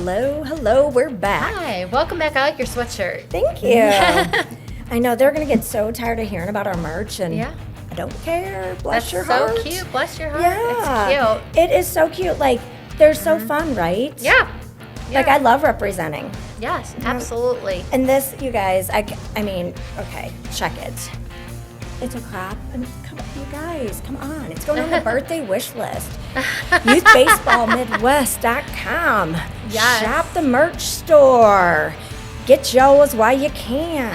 Hello, we're back. Hi, welcome back. I like your sweatshirt. Thank you. I know they're going to get so tired of hearing about our merch, and I don't care. Bless your heart. That's so cute. Bless your heart. Yeah. It's cute. It is so cute. Like, they're so fun, right? Yeah. Like, I love representing. Yes, absolutely. And this, you guys, I mean, okay, check it. It's a crop. And come on, you guys, come on. It's going on the birthday wish list. YouthBaseballMidwest.com. Yes. Shop the merch store. Get yours while you can.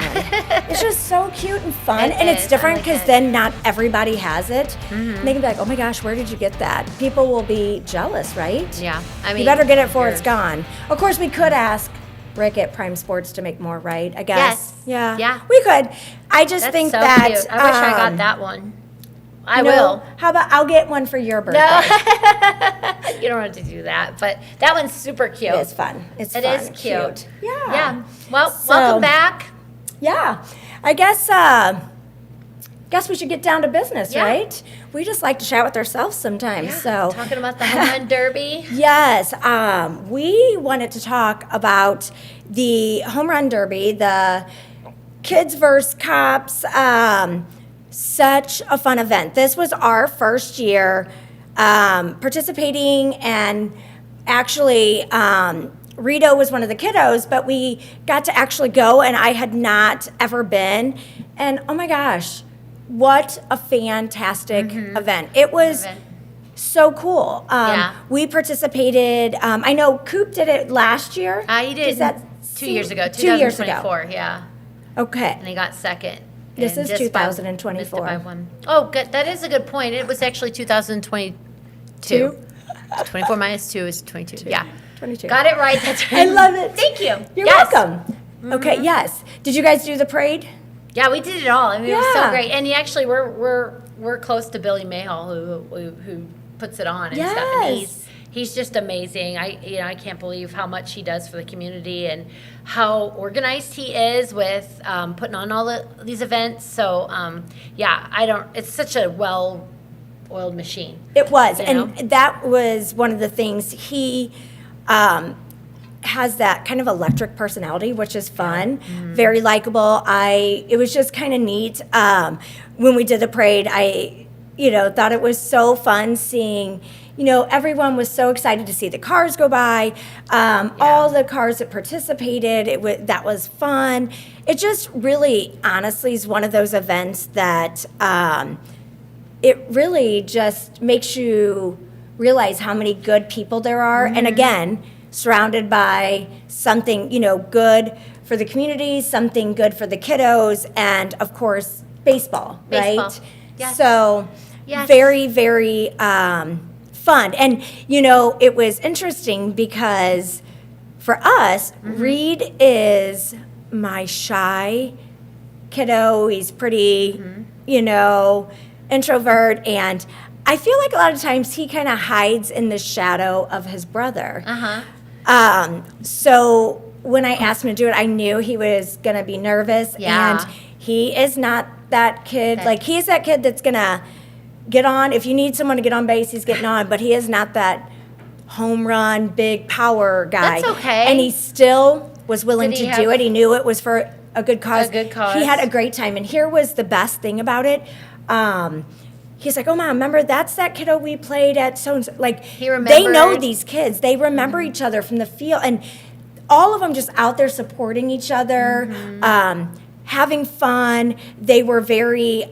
It's just so cute and fun. And it's different because then not everybody has it. And they can be like, oh my gosh, where did you get that? People will be jealous, right? Yeah. I mean, you better get it before it's gone. Of course, we could ask Rick at Prime Sports to make more, right? I guess. Yes. Yeah. We could. I just think so that. Cute. I wish I got that one. I will. will. How about I'll get one for your birthday? No. You don't have to do that, but that one's super cute. It's fun. It is cute. Yeah. Yeah. Well, welcome back. Yeah. I guess we should get down to business, right? We just like to chat with ourselves sometimes. Yeah. So talking about the home run derby. Yes. We wanted to talk about the home run derby, the kids versus cops. Such a fun event. This was our first year participating, and actually Rito was one of the kiddos, but we got to actually go, and I had not ever been. And oh my gosh, what a fantastic event. It was so cool. We participated. I know Coop did it last year. He did. Is that 2 years ago. 2 years ago. 2024, yeah. Okay. And he got second. This is 2024. By one. Oh, good. That is a good point. It was actually 2022. 24 minus 2 is 22. Yeah. 22. Got it right. That's right. I love it. Thank you. You're welcome. Okay, yes. Did you guys do the parade? Yeah, we did it all. I mean, it was so great. And actually, we're close to Billy Mayhall, who puts it on and stuff. And he's just amazing. I can't believe how much he does for the community and how organized he is with putting on all these events. So it's such a well-oiled machine. It was, and that was one of the things. He has that kind of electric personality, which is fun, very likable. It was just kind of neat. When we did the parade, I thought it was so fun seeing. Everyone was so excited to see the cars go by. All the cars that participated, that was fun. It just really, honestly, is one of those events that it really just makes you realize how many good people there are. And again, surrounded by something, good for the community, something good for the kiddos, and of course, baseball. Right? Yes. So very, very fun. And, it was interesting because for us, Reed is my shy kiddo. He's pretty, introvert. And I feel like a lot of times he kind of hides in the shadow of his brother. So when I asked him to do it, I knew he was going to be nervous. Yeah. And he is not that kid. Like, he's that kid that's going to get on. If you need someone to get on base, he's getting on. But he is not that home run, big power guy. That's okay. And he still was willing to do it. He knew it was for a good cause. A good cause. He had a great time. And here was the best thing about it. He's like, oh, Mom, remember, that's that kiddo we played at so-and-so. Like, they know these kids. They remember each other from the field. And all of them just out there supporting each other, having fun. They were very...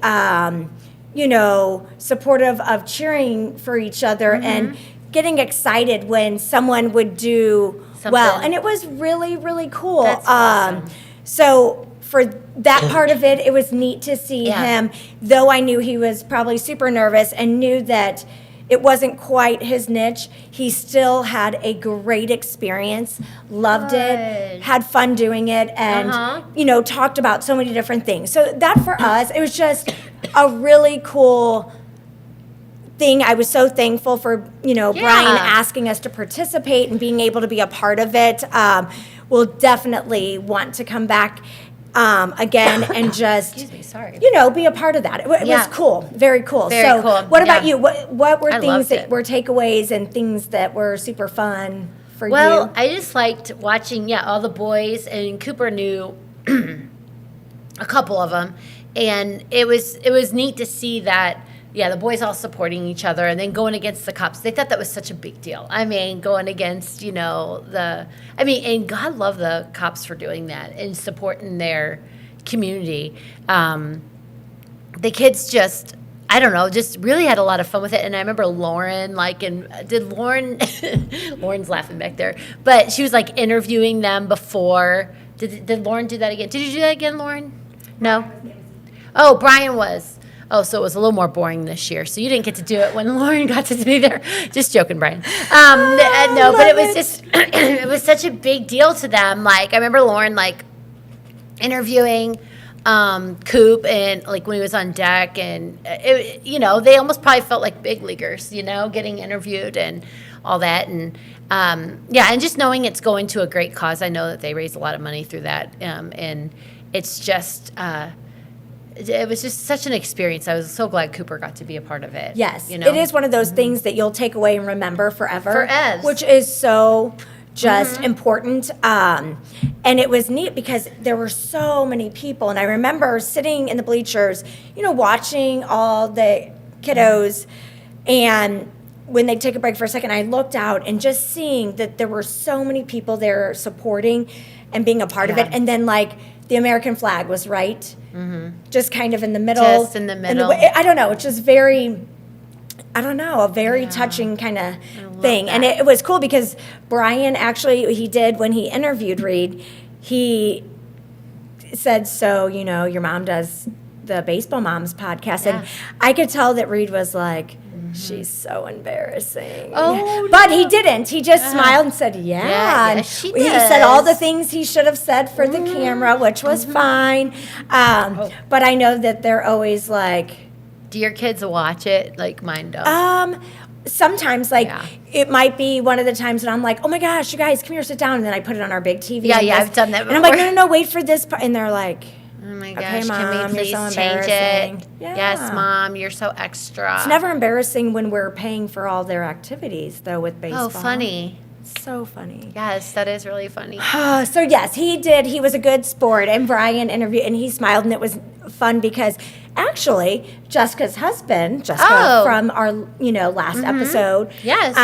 supportive of cheering for each other and getting excited when someone would do well. And it was really, really cool. That's awesome. So for that part of it, it was neat to see him, though I knew he was probably super nervous and knew that it wasn't quite his niche. He still had a great experience, loved it, had fun doing it, and, talked about so many different things. So that for us, it was just a really cool thing. I was so thankful for, Brian asking us to participate and being able to be a part of it. We'll definitely want to come back again and just, be a part of that. It was cool, very cool. Very cool. What about you? What were things that it. were takeaways and things that were super fun for you? Well, I just liked watching, all the boys, and Cooper knew a couple of them, and it was neat to see that. Yeah, the boys all supporting each other and then going against the cops. They thought that was such a big deal. I mean, going against, and God love the cops for doing that and supporting their community. The kids just, I don't know, just really had a lot of fun with it. And I remember Lauren, Lauren's laughing back there, but she was like interviewing them before. Did Lauren do that again? Did you do that again, Lauren? No? Oh, Brian was. Oh, so it was a little more boring this year. So you didn't get to do it when Lauren got to be there. Just joking, Brian. No, but it was just, it was such a big deal to them. Like, I remember Lauren, interviewing Coop and, when he was on deck. And, they almost probably felt like big leaguers, getting interviewed and all that. And, and just knowing it's going to a great cause. I know that they raise a lot of money through that. And it's just... it was just such an experience. I was so glad Cooper got to be a part of it. Yes. It is one of those things that you'll take away and remember forever. Which is so just important. And it was neat because there were so many people. And I remember sitting in the bleachers, watching all the kiddos. And when they take a break for a second, I looked out and just seeing that there were so many people there supporting and being a part of it. And then, the American flag was right, just kind of in the middle. Just in the middle. I don't know. It's just very, a very touching kind of thing. That. And it was cool because Brian actually, he did, when he interviewed Reed, he said, so, your mom does the Baseball Moms podcast. And I could tell that Reed was like, she's so embarrassing. Oh, but he didn't. He just smiled and said, and she he said all the things he should have said for the camera, which was fine. But I know that they're always like... Do your kids watch it like mine don't? Sometimes, it might be one of the times that I'm like, oh my gosh, you guys, come here, sit down. And then I put it on our big TV. I've done that before. And I'm like, no, wait for this part. And they're like... Oh my okay, gosh, Mom, can we please so change it? Yeah. Yes, Mom, you're so extra. It's never embarrassing when we're paying for all their activities, though, with baseball. Oh, funny. So funny. Yes, that is really funny. So, yes, he did. He was a good sport. And Brian interviewed, and he smiled, and it was fun because actually Jessica's husband, from our, last episode. Yes.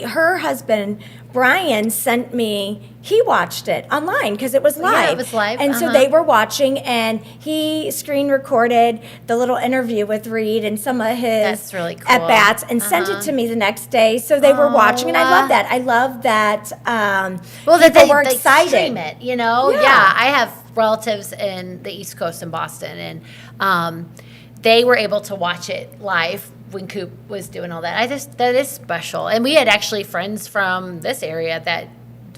Her husband, Brian, sent me, he watched it online because it was live. Yeah, it was live. And so they were watching, and he screen recorded the little interview with Reed and some of his That's really cool. at-bats and sent it to me the next day. So they were watching, and I love that. I love that people were excited. Stream it, Yeah, I have relatives in the East Coast in Boston, and they were able to watch it live when Coop was doing all that. That is special. And we had actually friends from this area that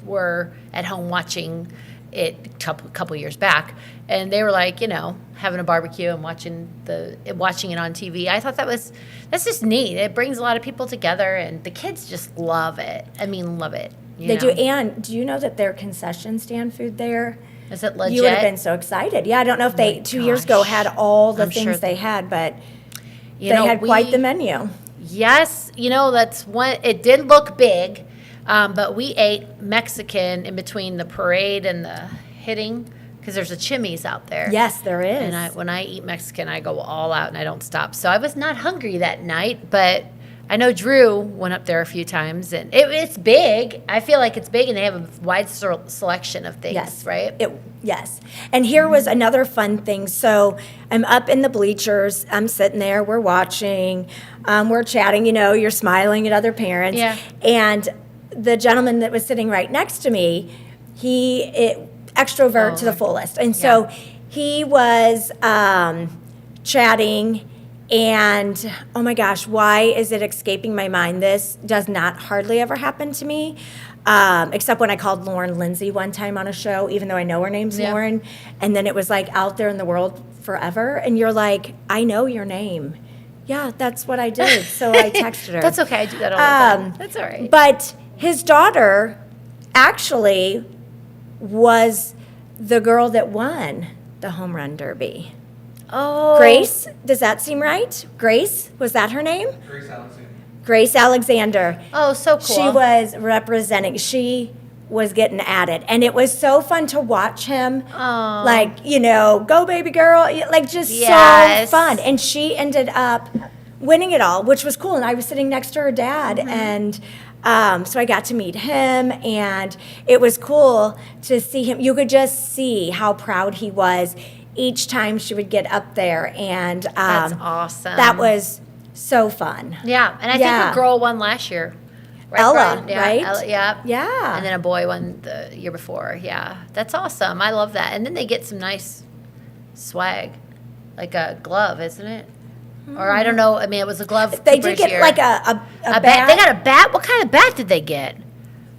were at home watching it a couple years back, and they were like, having a barbecue and watching it on TV. I thought that's just neat. It brings a lot of people together, and the kids just love it. I mean, love it. They do. And do you know that their concession stand food there? Is it legit? You would have been so excited. Yeah, I don't know if they 2 years ago had all the things they had, but they had quite the menu. Yes, that's one. It did look big, but we ate Mexican in between the parade and the hitting because there's a Chimy's out there. Yes, there is. And when I eat Mexican, I go all out and I don't stop. So I was not hungry that night, but I know Drew went up there a few times, and it's big. I feel like it's big, and they have a wide selection of things, right? Yes. And here was another fun thing. So I'm up in the bleachers. I'm sitting there. We're watching. We're chatting. You're smiling at other parents. Yeah. And the gentleman that was sitting right next to me, extrovert to the fullest. And so he was chatting. And, oh my gosh, why is it escaping my mind? This does not hardly ever happen to me, except when I called Lauren Lindsay one time on a show, even though I know her name's Lauren. And then it was out there in the world forever. And you're like, I know your name. Yeah, that's what I did. So I texted her. That's okay. I do that all the time. That's all right. But his daughter actually was the girl that won the home run derby. Oh. Grace, does that seem right? Grace, was that her name? Grace Alexander. Grace Alexander. Oh, so cool. She was representing. She was getting at it, and it was so fun to watch him. Oh. Like, go baby girl, like just Yes. so fun. And she ended up winning it all, which was cool. And I was sitting next to her dad, and so I got to meet him, and it was cool to see him. You could just see how proud he was each time she would get up there, and That's awesome. that was so fun. Yeah, and I think a girl won last year. Right, Ella, Brian? Yeah, right? Ella, yeah. Yeah. And then a boy won the year before. Yeah, that's awesome. I love that. And then they get some nice swag, like a glove, isn't it? Or I don't know. I mean, it was a glove. They did get like a bat. They got a bat. What kind of bat did they get?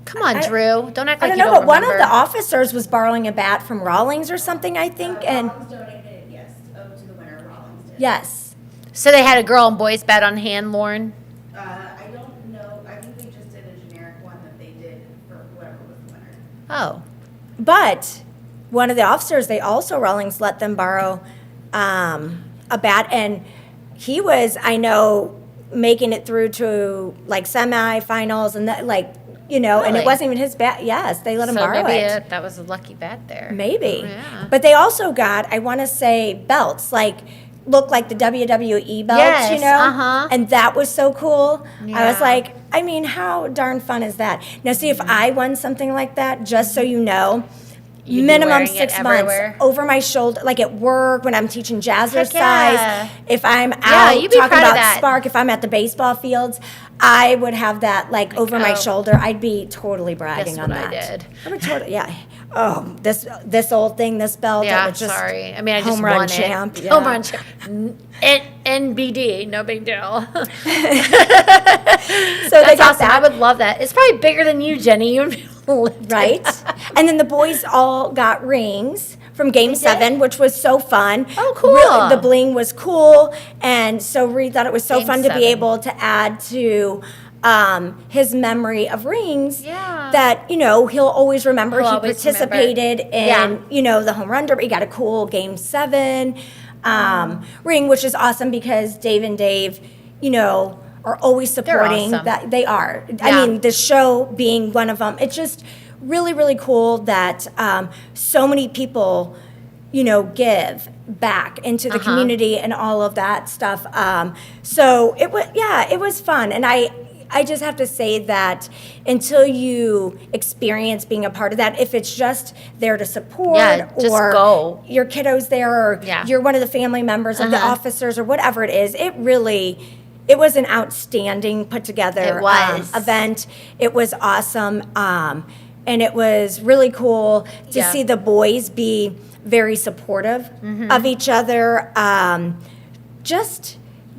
Come on, Drew. Don't act like I don't you know, don't but one of remember. the officers was borrowing a bat from Rawlings or something, I think. And Rawlings donated, yes, to the winner. Rawlings did. yes. So they had a girl and boys bat on hand, Lauren. I don't know. I think they just did a generic one that they did for whoever was the winner. Oh, But one of the officers, Rawlings let them borrow a bat, and he was, I know, making it through to like semifinals and that, like, and Really? it wasn't even his bat. Yes, they let him so borrow maybe it. that was a lucky bat there. Maybe. Yeah. But they also got, I want to say, belts, like, look like the WWE belts, Yes, uh-huh. And that was so cool. I was Yeah. like, I mean, how darn fun is that? Now, see, if I won something like that, just so you know, You'd be minimum wearing 6 it months everywhere. over my shoulder, like at work when I'm teaching jazzercise, Heck yeah. if I'm out you'd be talking proud of about that. Spark, if I'm at the baseball fields, I would have that like over my oh. shoulder. I'd be totally bragging Guess on what I that. did? I would totally, yeah. Oh, this old thing, this belt. Yeah, it was just sorry. I mean, I just home run won champ. it. Yeah. Home run champ. NBD, no big deal. So That's they got awesome. I that. would love that. It's probably bigger than you, Jenny. You would be able to lift it. Right? And then the boys all got rings from Game 7, which was so fun. Oh, cool. Really, the bling was cool. And so Reed thought it was so Game fun to 7. be able to add to his memory of rings. Yeah. That, he'll always remember He'll he always participated Yeah. in, the home run derby. He got a cool Game 7 ring, which is awesome because Dave and Dave, are always supporting awesome. that. They are. I Yeah. mean, the show being one of them. It's just really, really cool that so many people, give back into the community and all of that stuff. So it was fun. And I just have to say that until you experience being a part of that, if it's just there to support Yeah, just or go. your kiddo's there or Yeah. you're one of the family members of the officers or whatever it is, it was an outstanding put together It was. event. It was awesome. And it was really cool to Yeah. see the boys be very supportive of each other.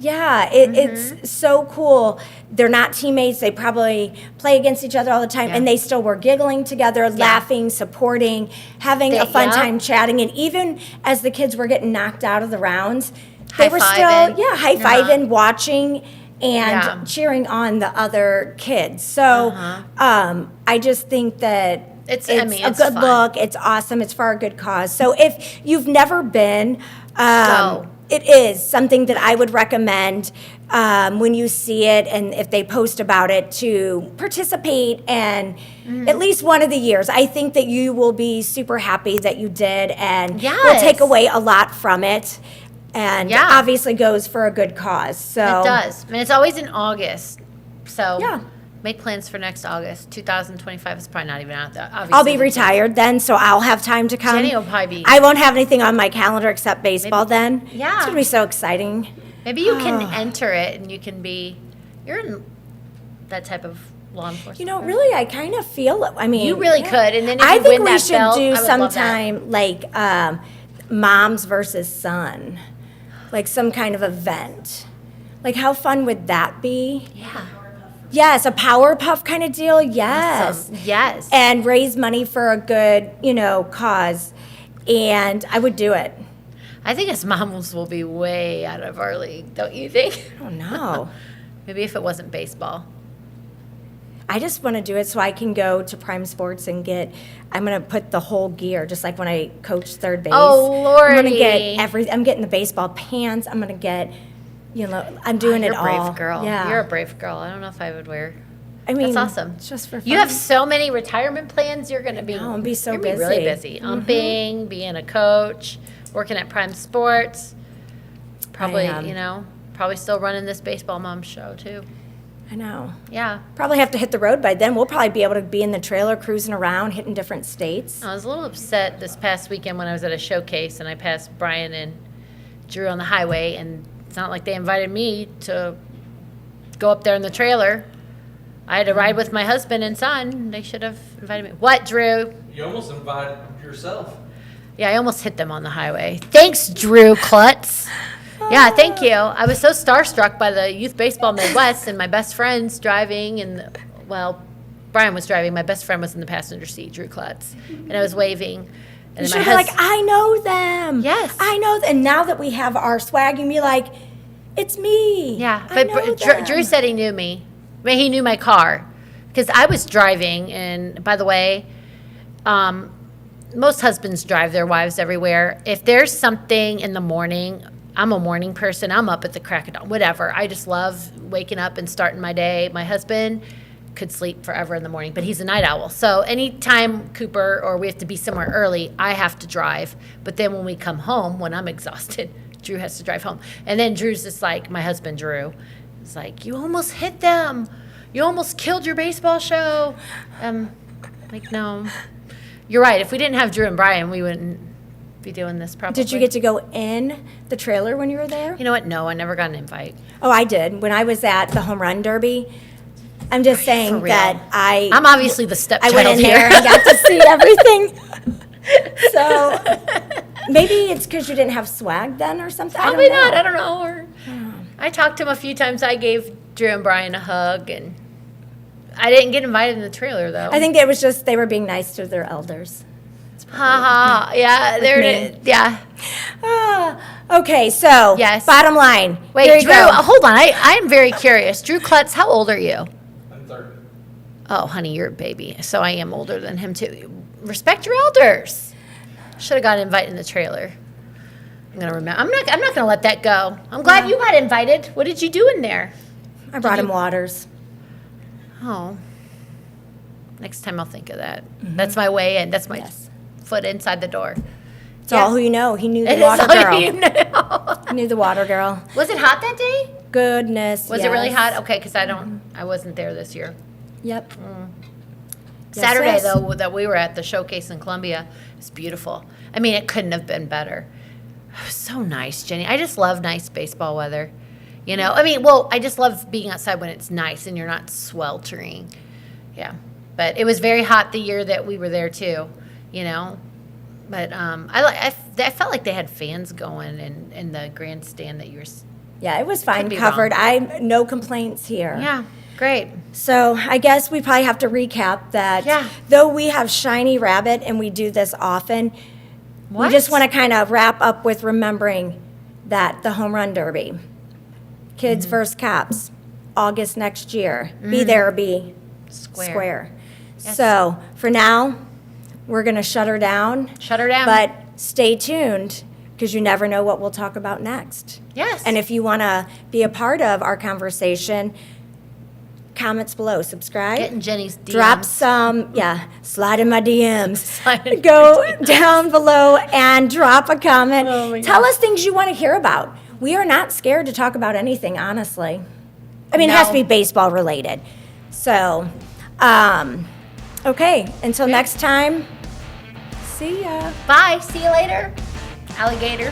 It's so cool. They're not teammates. They probably play against each other all the time, Yeah. and they still were giggling together, laughing, supporting, having a fun time chatting. And even as the kids were getting knocked out of the rounds, they were still, High-fiving. high-fiving, watching, and Yeah. cheering on the other kids. So I just think that It's a it's good fun. look. It's awesome. It's for a good cause. So if you've never been, Go. it is something that I would recommend when you see it and if they post about it to participate and at least one of the years. I think that you will be super happy that you did and will Yes. take away a lot from it. And Yeah. obviously goes for a good cause. So It does. I mean, it's always in August. So Yeah. make plans for next August. 2025 is probably not even out there. I'll be retired then, so I'll have time to come. Jenny will probably be. I won't have anything on my calendar except baseball then. Yeah. It's going to be so exciting. Maybe you can enter it and you can be. You're in that type of law enforcement. Really, I kind of feel it. I mean, You really could, and then if I you think win we that should belt, do I would love that. sometime like moms versus son, like some kind of event. Like, how fun would that be? Yeah. Yes, a Powerpuff kind of deal. Yes. Awesome. Yes. And raise money for a good, cause. And I would do it. I think us moms will be way out of our league, don't you think? I don't know. Maybe if it wasn't baseball. I just want to do it so I can go to Prime Sports and I'm going to put the whole gear, just like when I coached third base. Oh, I'm going to Lordy. get I'm getting the baseball pants. I'm going to get, I'm doing You're it a brave all. girl. Yeah. You're a brave girl. I don't know if I would wear. I mean, That's awesome. It's just for fun. You have so many retirement plans. You're going to be. I'll be so you're gonna be really busy. busy. Umping, being a coach, working at Prime Sports. Probably, probably still running this Baseball Mom show too. I know. Yeah. Probably have to hit the road by then. We'll probably be able to be in the trailer cruising around, hitting different states. I was a little upset this past weekend when I was at a showcase and I passed Brian and Drew on the highway, and it's not like they invited me to go up there in the trailer. I had to ride with my husband and son. They should have invited me. What, Drew? You almost invited yourself. Yeah, I almost hit them on the highway. Thanks, Drew Klutz. Yeah, thank you. I was so starstruck by the Youth Baseball Midwest and my best friend's driving, and Brian was driving. My best friend was in the passenger seat, Drew Klutz, and I was waving. And You then should be like, I know them. Yes. I know them. And now that we have our swag, you can be like, it's me. Yeah, I but know them. Drew said he knew me. I mean, he knew my car because I was driving. And by the way, most husbands drive their wives everywhere. If there's something in the morning, I'm a morning person. I'm up at the crack of dawn, whatever. I just love waking up and starting my day. My husband could sleep forever in the morning, but he's a night owl. So anytime Cooper or we have to be somewhere early, I have to drive. But then when we come home, when I'm exhausted, Drew has to drive home. And then Drew's just like, my husband Drew, is like, you almost hit them. You almost killed your baseball show. Like, no. You're right. If we didn't have Drew and Brian, we wouldn't be doing this probably. Did you get to go in the trailer when you were there? You know what? No, I never got an invite. Oh, I did. When I was at the home run derby, I'm just For saying real. that I'm obviously the I stepchild went in here. there and got to see everything. So maybe it's because you didn't have swag then or something. Probably I don't know. not. I don't know. Or I talked to him a few times. I gave Drew and Brian a hug, and I didn't get invited in the trailer though. I think it was just they were being nice to their elders. Ha ha. Yeah, there me. it is. Yeah. Okay, so Yes. bottom line. Here Wait, you Drew. go. Hold on. I'm very curious. Drew Klutz, how old are you? I'm 30. Oh, honey, you're a baby. So I am older than him too. Respect your elders. Should have got invited in the trailer. I'm gonna remember. I'm not gonna let that go. I'm glad you got invited. What did you do in there? I brought him waters. Oh. Next time I'll think of that. That's my way in. That's my Yes. foot inside the door. It's all who you know. He knew the It is water all girl. you know. He knew the water girl. Was it hot that day? Goodness. Was it really yes. hot? Okay, because I wasn't there this year. Yep. Yes, Saturday yes. though, that we were at the showcase in Columbia, it's beautiful. I mean, it couldn't have been better. It was so nice, Jenny. I just love nice baseball weather. You know, I mean, well, I just love being outside when it's nice and you're not sweltering. Yeah, but it was very hot the year that we were there too. You know, but I felt like they had fans going in the grandstand that you were. Yeah, it was fine Could be covered. No complaints here. Yeah, great. So I guess we probably have to recap that. Yeah. Though we have Shiny Rabbit and we do this often, What? we just want to kind of wrap up with remembering that the Home Run Derby, Kids Mm-hmm. versus Cops, August next year. Be there or be square. Yes. So for now, we're going to shut her down. Shut her down. But stay tuned because you never know what we'll talk about next. Yes. And if you want to be a part of our conversation, comments below, subscribe. Get in Jenny's DMs. Drop some, slide in my DMs. Slide in Go down below and drop a comment. Oh my Tell us things you want to hear about. We are not scared to talk about anything, honestly. I mean, it has to No. be baseball related. So, okay, until next time, see ya. Bye. See you later, alligator.